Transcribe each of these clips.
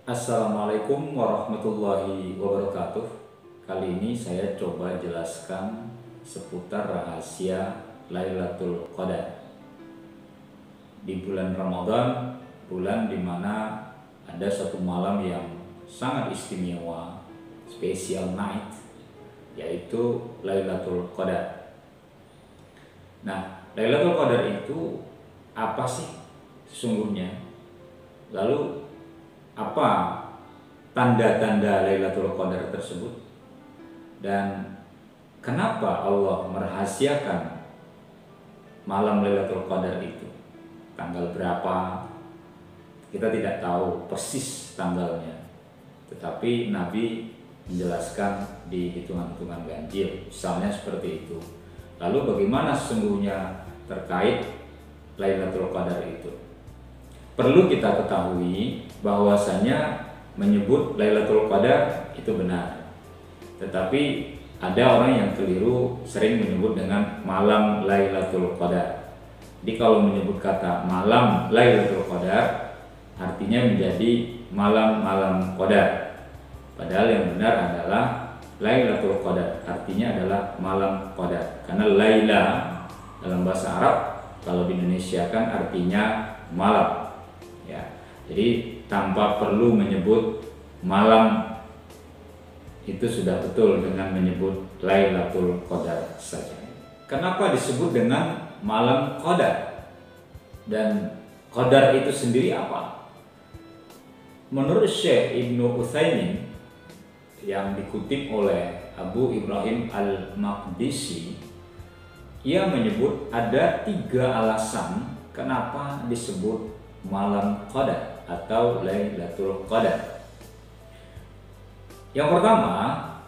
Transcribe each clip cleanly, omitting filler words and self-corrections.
Assalamualaikum warahmatullahi wabarakatuh. Kali ini saya coba jelaskan seputar rahasia Lailatul Qadar. Di bulan Ramadan, bulan dimana ada satu malam yang sangat istimewa, special night, yaitu Lailatul Qadar. Nah, Lailatul Qadar itu apa sih sesungguhnya? Lalu apa tanda-tanda Lailatul Qadar tersebut, dan kenapa Allah merahasiakan malam Lailatul Qadar itu? Tanggal berapa? Kita tidak tahu persis tanggalnya, tetapi Nabi menjelaskan di hitungan-hitungan ganjil, misalnya seperti itu. Lalu bagaimana sesungguhnya terkait Lailatul Qadar itu? Perlu kita ketahui bahwasanya menyebut Lailatul Qadar itu benar, tetapi ada orang yang keliru sering menyebut dengan malam Lailatul Qadar. Jadi kalau menyebut kata malam Lailatul Qadar artinya menjadi malam-malam Qadar, padahal yang benar adalah Lailatul Qadar artinya adalah malam Qadar, karena Laila dalam bahasa Arab kalau di Indonesia kan artinya malam. Ya, jadi tanpa perlu menyebut malam itu sudah betul dengan menyebut Lailatul Qadar saja. Kenapa disebut dengan malam Qadar? Dan Qadar itu sendiri apa? Menurut Syekh Ibnu Utsaimin yang dikutip oleh Abu Ibrahim Al-Maqdisi, ia menyebut ada 3 alasan kenapa disebut malam Qadar atau Lailatul Qadar. Yang pertama,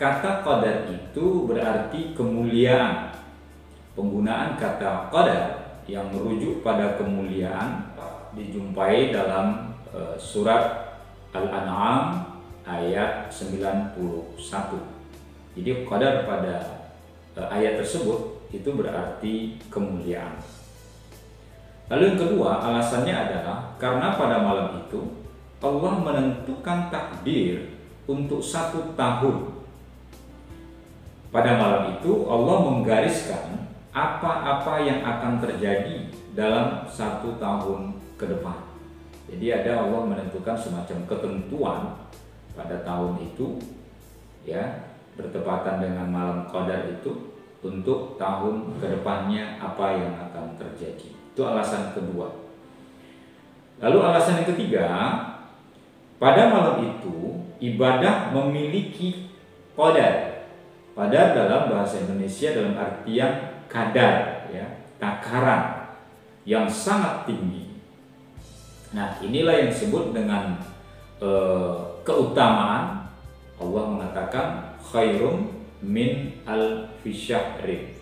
kata Qadar itu berarti kemuliaan. Penggunaan kata Qadar yang merujuk pada kemuliaan dijumpai dalam surat Al-An'am ayat 91. Jadi Qadar pada ayat tersebut itu berarti kemuliaan. Lalu yang kedua, alasannya adalah karena pada malam itu Allah menentukan takdir untuk 1 tahun. Pada malam itu Allah menggariskan apa-apa yang akan terjadi dalam 1 tahun ke depan. Jadi ada Allah menentukan semacam ketentuan pada tahun itu, ya, bertepatan dengan malam Qadar itu untuk tahun ke depannya apa yang akan terjadi. Itu alasan kedua. Lalu alasan yang ketiga, pada malam itu ibadah memiliki qadar. Qadar dalam bahasa Indonesia dalam artian kadar, ya, takaran yang sangat tinggi. Nah, inilah yang disebut dengan keutamaan. Allah mengatakan khairum min alfi syahrin,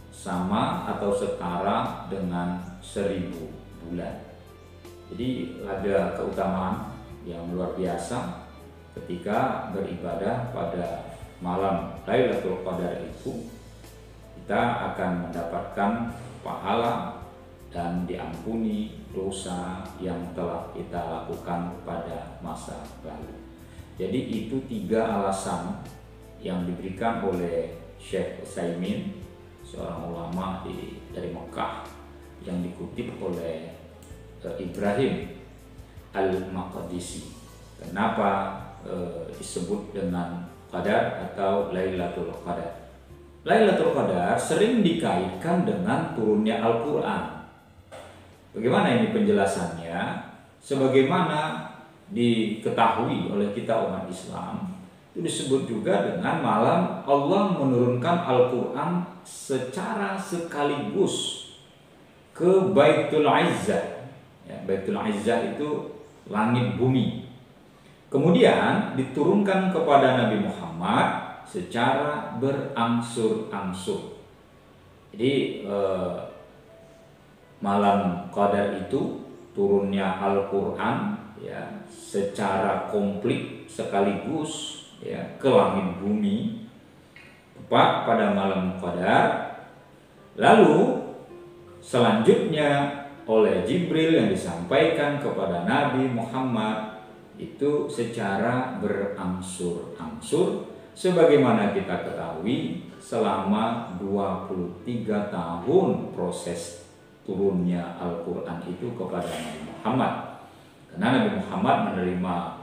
sama atau setara dengan 1000 bulan. Jadi ada keutamaan yang luar biasa ketika beribadah pada malam Lailatul Qadar itu. Kita akan mendapatkan pahala dan diampuni dosa yang telah kita lakukan pada masa lalu. Jadi itu 3 alasan yang diberikan oleh Syekh Utsaimin, seorang ulama dari Mekah, yang dikutip oleh Ibrahim Al-Maqdisi. Kenapa disebut dengan Qadar atau Lailatul Qadar? Lailatul Qadar sering dikaitkan dengan turunnya Al-Quran. Bagaimana ini penjelasannya? Sebagaimana diketahui oleh kita umat Islam, itu disebut juga dengan malam Allah menurunkan Al-Quran secara sekaligus ke Baitul Izzah. Ya, Baitul Izzah itu langit bumi. Kemudian diturunkan kepada Nabi Muhammad secara berangsur-angsur. Jadi malam Qadar itu turunnya Al-Quran, ya, secara komplit sekaligus, ya, ke langit bumi tepat pada malam Qadar. Lalu selanjutnya oleh Jibril yang disampaikan kepada Nabi Muhammad itu secara berangsur-angsur. Sebagaimana kita ketahui, selama 23 tahun proses turunnya Al-Quran itu kepada Nabi Muhammad. Karena Nabi Muhammad menerima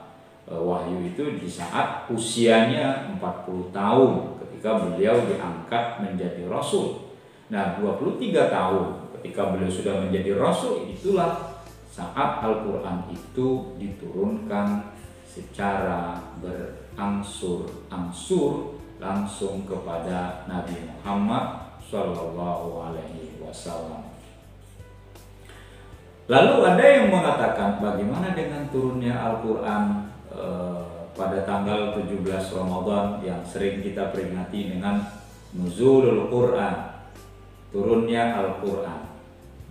wahyu itu di saat usianya 40 tahun ketika beliau diangkat menjadi Rasul. Nah, 23 tahun ketika beliau sudah menjadi Rasul, itulah saat Al-Quran itu diturunkan secara berangsur-angsur langsung kepada Nabi Muhammad Shallallahu Alaihi Wasallam. Lalu ada yang mengatakan, bagaimana dengan turunnya Al-Quran pada tanggal 17 Ramadan yang sering kita peringati dengan Nuzulul Quran, turunnya Al-Quran.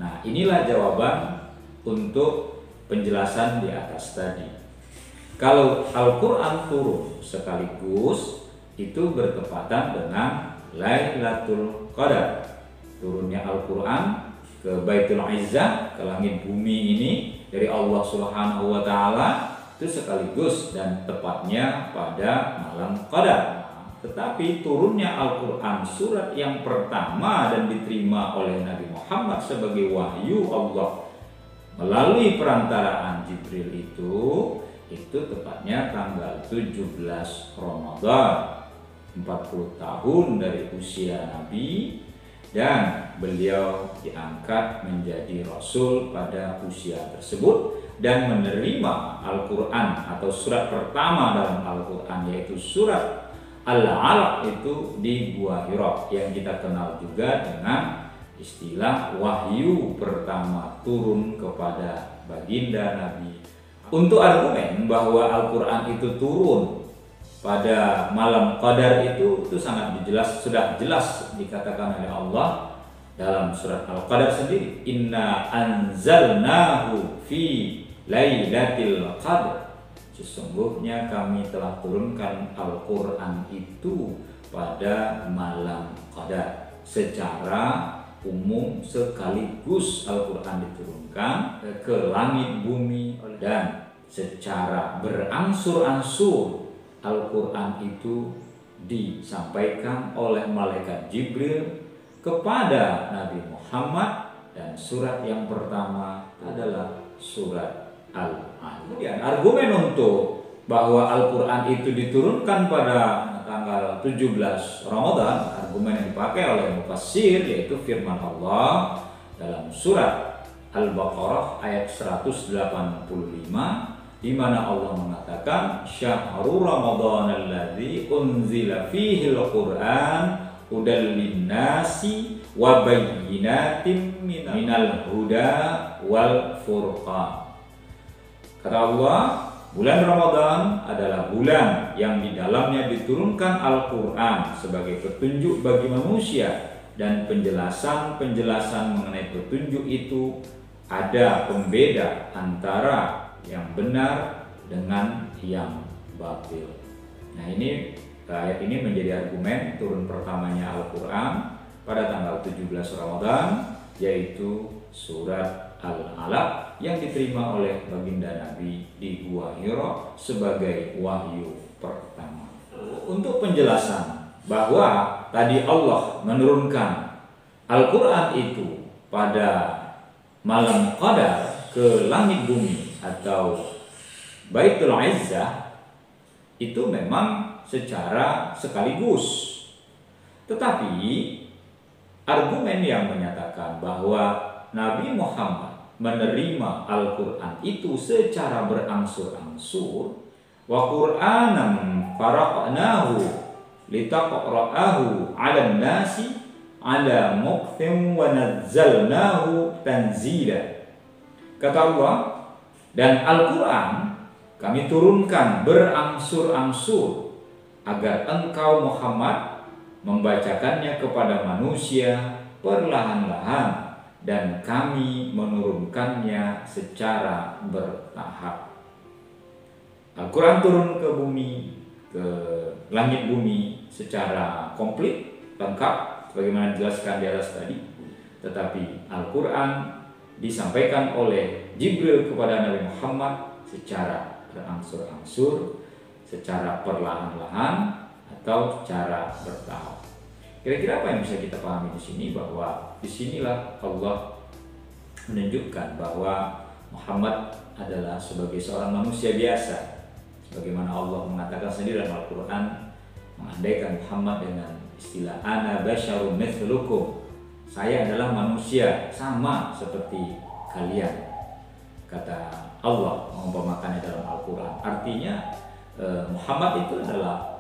Nah, inilah jawaban untuk penjelasan di atas tadi. Kalau Al-Quran turun sekaligus, itu bertepatan dengan Lailatul Qadar. Turunnya Al-Quran ke Baitul Izzah, ke langit bumi ini dari Allah Subhanahu wa Ta'ala, itu sekaligus dan tepatnya pada malam Qadar. Tetapi turunnya Al-Quran surat yang pertama dan diterima oleh Nabi Muhammad sebagai wahyu Allah melalui perantaraan Jibril itu tepatnya tanggal 17 Ramadan, 40 tahun dari usia Nabi, dan beliau diangkat menjadi Rasul pada usia tersebut dan menerima Al-Quran atau surat pertama dalam Al-Quran, yaitu surat Al-Alaq itu di Gua Hira, yang kita kenal juga dengan istilah wahyu pertama turun kepada baginda Nabi. Untuk argumen bahwa Al-Quran itu turun pada malam Qadar itu sangat jelas, sudah jelas dikatakan oleh Allah dalam surat Al-Qadar sendiri. Inna anzalnahu fi lailatul qadar. Sesungguhnya kami telah turunkan Al-Quran itu pada malam Qadar. Secara umum sekaligus Al-Quran diturunkan ke langit bumi, dan secara berangsur-angsur Al-Quran itu disampaikan oleh malaikat Jibril kepada Nabi Muhammad, dan surat yang pertama adalah surat Al-Alaq. Kemudian argumen untuk bahwa Al-Quran itu diturunkan pada tanggal 17 Ramadan, argumen yang dipakai oleh mufassir yaitu firman Allah dalam surat Al-Baqarah ayat 185, di mana Allah mengatakan syahrul Ramadan alladzi unzila fihi al-Qur'an hudal linnasi wa bayyinatin minal huda wal furqan. Kata Allah, bulan Ramadan adalah bulan yang di dalamnya diturunkan Al-Quran sebagai petunjuk bagi manusia, dan penjelasan-penjelasan mengenai petunjuk itu ada pembeda antara yang benar dengan yang batil. Nah, ayat ini menjadi argumen turun pertamanya Al-Quran pada tanggal 17 Ramadan, yaitu surat Al-Alaq yang diterima oleh baginda Nabi di Gua Hira sebagai wahyu pertama. Untuk penjelasan bahwa tadi Allah menurunkan Al-Quran itu pada malam Qadar ke langit bumi atau Baitul Izzah, itu memang secara sekaligus. Tetapi argumen yang menyatakan bahwa Nabi Muhammad menerima Al-Quran itu secara berangsur-angsur, wa Qur'anan faraqnahu litaqra'ahu 'alan nasi 'ala muqtin wa nazzalnahu tanzila. Kata Allah, dan Al-Quran kami turunkan berangsur-angsur agar engkau Muhammad membacakannya kepada manusia perlahan-lahan, dan kami menurunkannya secara bertahap. Al-Quran turun ke bumi, ke langit bumi secara komplit, lengkap, sebagaimana dijelaskan di atas tadi. Tetapi Al-Quran disampaikan oleh Jibril kepada Nabi Muhammad secara berangsur-angsur, secara perlahan-lahan, atau secara bertahap. Kira-kira apa yang bisa kita pahami di sini? Bahwa disinilah Allah menunjukkan bahwa Muhammad adalah sebagai seorang manusia biasa, sebagaimana Allah mengatakan sendiri dalam Al-Quran, mengandaikan Muhammad dengan istilah ana basyarum mithlukum, saya adalah manusia sama seperti kalian, kata Allah mengumpamakannya dalam Al-Quran. Artinya Muhammad itu adalah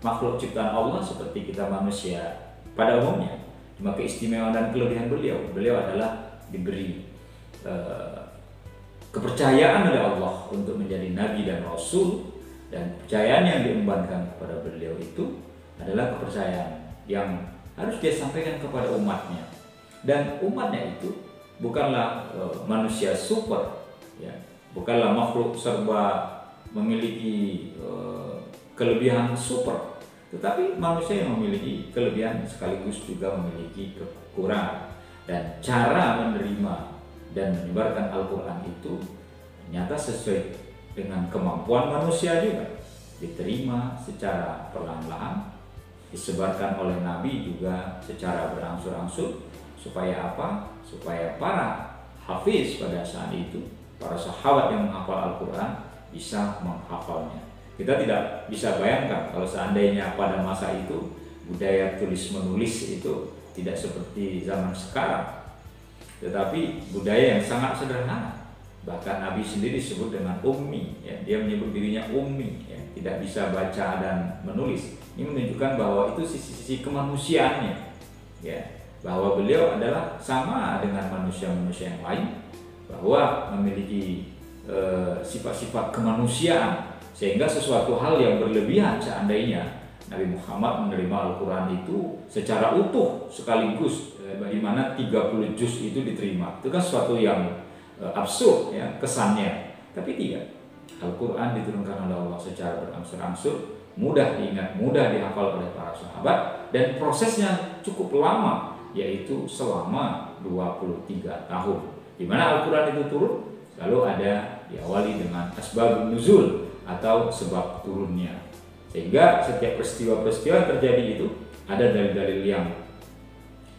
makhluk ciptaan Allah seperti kita manusia pada umumnya. Cuma keistimewaan dan kelebihan beliau adalah diberi kepercayaan oleh Allah untuk menjadi nabi dan rasul, dan kepercayaan yang diembankan kepada beliau itu adalah kepercayaan yang harus dia sampaikan kepada umatnya. Dan umatnya itu bukanlah manusia super, ya, bukanlah makhluk serba memiliki kelebihan super, tetapi manusia yang memiliki kelebihan sekaligus juga memiliki kekurangan. Dan cara menerima dan menyebarkan Al-Quran itu ternyata sesuai dengan kemampuan manusia juga, diterima secara perlahan-lahan, disebarkan oleh Nabi juga secara berangsur-angsur. Supaya apa? Supaya para hafiz pada saat itu, para sahabat yang menghafal Al-Quran bisa menghafalnya. Kita tidak bisa bayangkan kalau seandainya pada masa itu budaya tulis-menulis itu tidak seperti zaman sekarang, tetapi budaya yang sangat sederhana. Bahkan Nabi sendiri disebut dengan ummi, ya. Dia menyebut dirinya ummi, ya. Tidak bisa baca dan menulis. Ini menunjukkan bahwa itu sisi-sisi kemanusiaannya, ya. Bahwa beliau adalah sama dengan manusia-manusia yang lain, bahwa memiliki sifat-sifat kemanusiaan, sehingga sesuatu hal yang berlebihan seandainya Nabi Muhammad menerima Al-Quran itu secara utuh sekaligus, bagaimana 30 juz itu diterima. Itu kan sesuatu yang absurd, ya, kesannya. Tapi tidak. Al-Quran diturunkan oleh Allah secara berangsur-angsur, mudah diingat, mudah dihafal oleh para sahabat, dan prosesnya cukup lama, yaitu selama 23 tahun. Di mana Al-Quran itu turun, lalu ada diawali dengan asbabun nuzul atau sebab turunnya. Sehingga setiap peristiwa-peristiwa yang terjadi itu ada dalil-dalil yang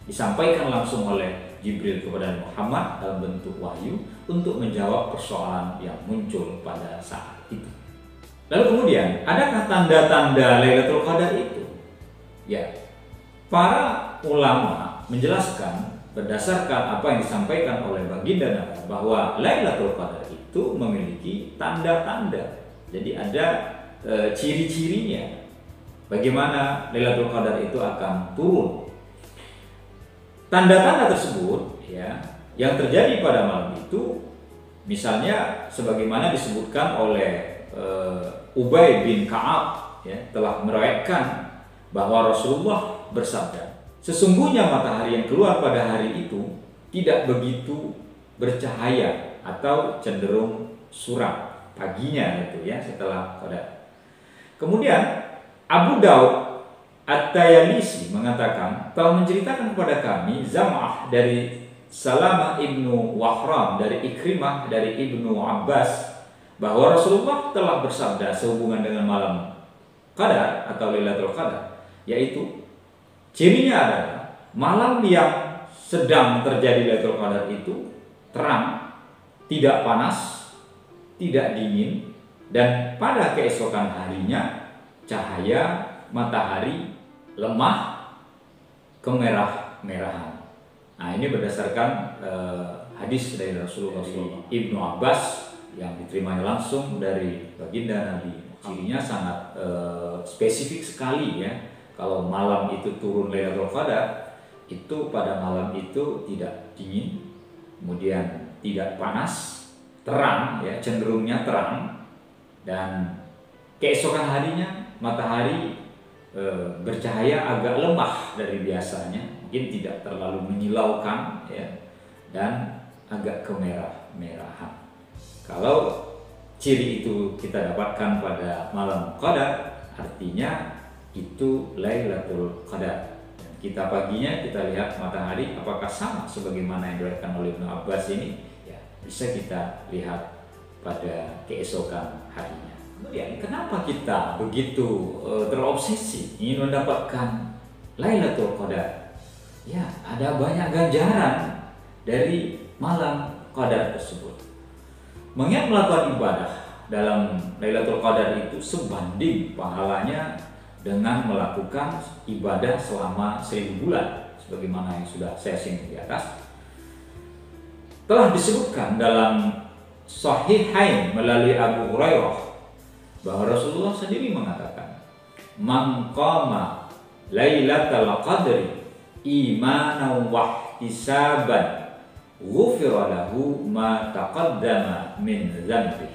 disampaikan langsung oleh Jibril kepada Muhammad dalam bentuk wahyu untuk menjawab persoalan yang muncul pada saat itu. Lalu kemudian, adakah tanda-tanda Lailatul Qadar itu? Ya, para ulama menjelaskan berdasarkan apa yang disampaikan oleh baginda Nabi bahwa Lailatul Qadar itu memiliki tanda-tanda. Jadi ada ciri-cirinya bagaimana Lailatul Qadar itu akan turun. Tanda-tanda tersebut, ya, yang terjadi pada malam itu, misalnya sebagaimana disebutkan oleh Ubay bin Ka'ab, ya, telah meriwayatkan bahwa Rasulullah bersabda, sesungguhnya matahari yang keluar pada hari itu tidak begitu bercahaya atau cenderung suram paginya itu, ya, setelah Qadar. Kemudian Abu Daud At-Tayalisi mengatakan telah menceritakan kepada kami Zam'ah dari Salamah ibnu Wahram dari Ikrimah dari Ibnu Abbas bahwa Rasulullah telah bersabda sehubungan dengan malam Qadar atau Lailatul Qadar, yaitu cirinya adalah malam yang sedang terjadi Lailatul Qadar itu terang, tidak panas, tidak dingin, dan pada keesokan harinya cahaya matahari lemah kemerah-merahan. Nah, ini berdasarkan hadis dari Rasulullah SAW, Ibnu Abbas yang diterimanya langsung dari baginda Nabi. Cirinya sangat spesifik sekali, ya. Kalau malam itu turun Lailatul Qadar, itu pada malam itu tidak dingin, kemudian tidak panas, terang, ya, cenderungnya terang, dan keesokan harinya matahari bercahaya agak lemah dari biasanya, mungkin tidak terlalu menyilaukan, ya, dan agak kemerah-merahan. Kalau ciri itu kita dapatkan pada malam Qadar, artinya itu Lailatul Qadar. Dan kita paginya kita lihat matahari apakah sama sebagaimana yang diriwayatkan oleh Ibnu Abbas ini, ya, bisa kita lihat pada keesokan harinya. Kemudian kenapa kita begitu terobsesi ingin mendapatkan Lailatul Qadar? Ya, ada banyak ganjaran dari malam Qadar tersebut. Mengingat melakukan ibadah dalam Lailatul Qadar itu sebanding pahalanya dengan melakukan ibadah selama 1000 bulan, sebagaimana yang sudah saya singgung di atas. Telah disebutkan dalam Sahihain melalui Abu Hurairah bahwa Rasulullah sendiri mengatakan, "Man qama Lailatul Qadri imanan wa ihtisaban ghufira lahu ma taqaddama min dzambi."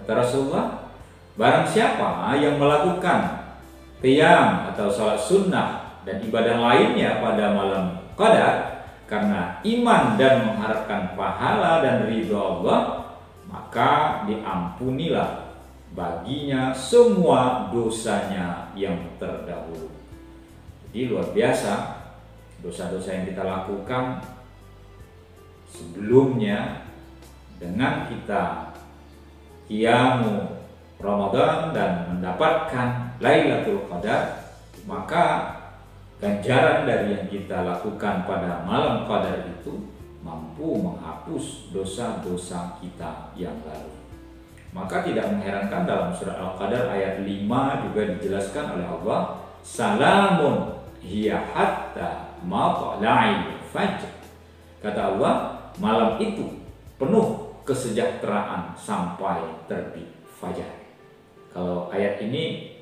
Kata Rasulullah, barang siapa yang melakukan qiyam atau salat sunnah dan ibadah lainnya pada malam Qadar karena iman dan mengharapkan pahala dan ridha Allah, maka diampunilah baginya semua dosanya yang terdahulu. Jadi luar biasa dosa-dosa yang kita lakukan sebelumnya, dengan kita qiyamu Ramadan dan mendapatkan Lailatul Qadar, maka ganjaran dari yang kita lakukan pada malam Qadar itu mampu menghapus dosa-dosa kita yang lalu. Maka tidak mengherankan dalam surah Al-Qadar ayat 5 juga dijelaskan oleh Allah, "Salamun hiya hatta matla'il fajr." Kata Allah, malam itu penuh kesejahteraan sampai terbit fajar. Kalau ayat ini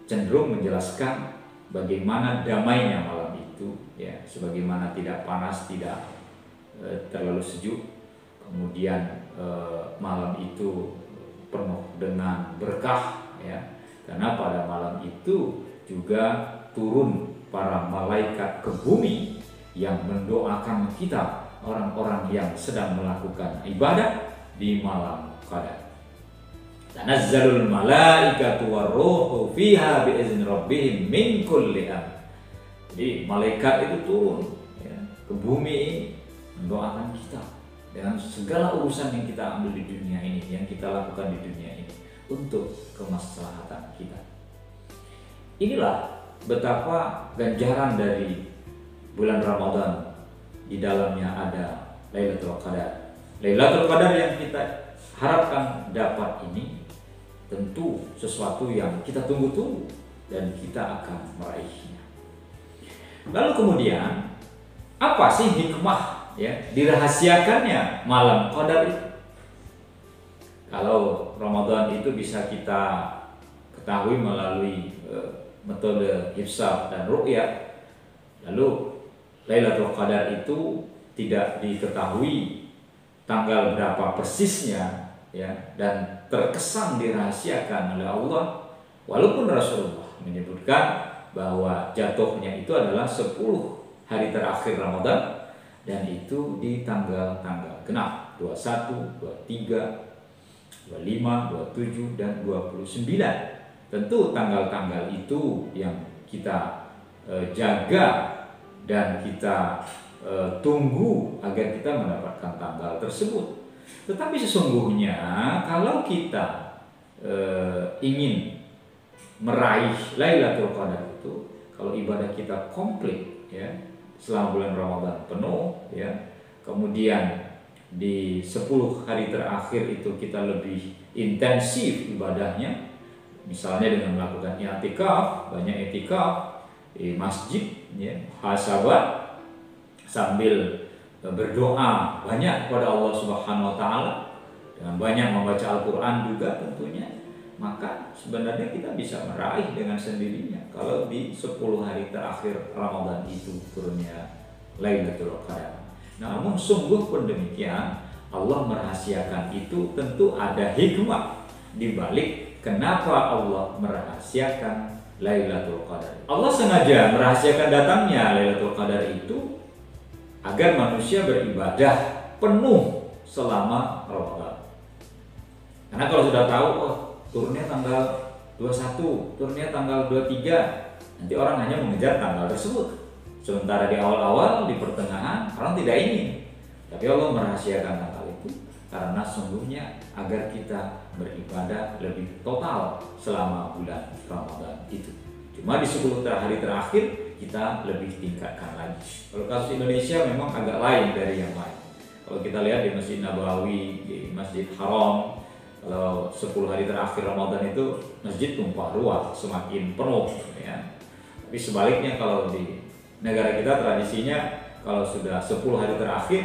cenderung menjelaskan bagaimana damainya malam itu, ya, sebagaimana tidak panas, tidak terlalu sejuk. Kemudian malam itu penuh dengan berkah, ya, karena pada malam itu juga turun para malaikat ke bumi yang mendoakan kita, orang-orang yang sedang melakukan ibadah di malam Qadar. Tanazzalul malaikatu warruhu fiha biizni rabbihim min kulli amr. Jadi malaikat itu turun, ya, ke bumi mendoakan kita dengan segala urusan yang kita ambil di dunia ini, yang kita lakukan di dunia ini untuk kemaslahatan kita. Inilah betapa ganjaran dari bulan Ramadan, di dalamnya ada Lailatul Qadar. Lailatul Qadar yang kita harapkan dapat ini tentu sesuatu yang kita tunggu-tunggu dan kita akan meraihnya. Lalu kemudian apa sih hikmah, ya, dirahasiakannya malam Qadar itu? Kalau Ramadan itu bisa kita ketahui melalui metode hifsab dan ru'yah, lalu Lailatul Qadar itu tidak diketahui tanggal berapa persisnya, ya, dan terkesan dirahasiakan oleh Allah, walaupun Rasulullah menyebutkan bahwa jatuhnya itu adalah 10 hari terakhir Ramadan, dan itu di tanggal-tanggal genap 21, 23, 25, 27, dan 29. Tentu tanggal-tanggal itu yang kita jaga dan kita tunggu agar kita mendapatkan tanggal tersebut. Tetapi sesungguhnya kalau kita ingin meraih Lailatul Qadar itu, kalau ibadah kita komplit, ya, selama bulan Ramadan penuh, ya, kemudian di 10 hari terakhir itu kita lebih intensif ibadahnya, misalnya dengan melakukan i'tikaf, banyak i'tikaf di masjid, ya, muhasabah, sambil berdoa banyak kepada Allah Subhanahu wa taala, dengan banyak membaca Al-Qur'an juga tentunya, maka sebenarnya kita bisa meraih dengan sendirinya kalau di 10 hari terakhir Ramadan itu turunnya Lailatul Qadar. Namun sungguh pun demikian, Allah merahasiakan itu tentu ada hikmah di balik kenapa Allah merahasiakan Lailatul Qadar. Allah sengaja merahasiakan datangnya Lailatul Qadar itu agar manusia beribadah penuh selama Ramadan. Karena kalau sudah tahu, oh, turunnya tanggal 21, turunnya tanggal 23, nanti orang hanya mengejar tanggal tersebut. Sementara di awal-awal, di pertengahan, orang tidak ingin. Tapi Allah merahasiakan tanggal itu karena sungguhnya agar kita beribadah lebih total selama bulan Ramadan itu. Cuma di 10 hari terakhir kita lebih tingkatkan lagi. Kalau kasus Indonesia memang agak lain dari yang lain. Kalau kita lihat di Masjid Nabawi, di Masjid Haram, kalau 10 hari terakhir Ramadan itu masjid tumpah ruah, semakin penuh ya. Tapi sebaliknya kalau di negara kita tradisinya kalau sudah 10 hari terakhir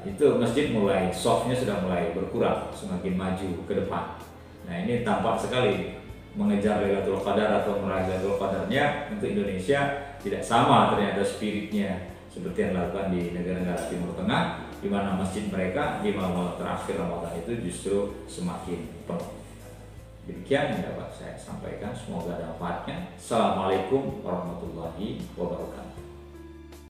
itu masjid mulai softnya sudah mulai berkurang, semakin maju ke depan. Nah ini tampak sekali mengejar Lailatul Qadar atau meraih Lailatul Qadarnya untuk Indonesia tidak sama ternyata spiritnya seperti yang dilakukan di negara-negara Timur Tengah, di mana masjid mereka di malam terakhir Ramadan itu justru semakin penuh. Demikian yang dapat saya sampaikan, semoga ada manfaatnya. Assalamualaikum warahmatullahi wabarakatuh.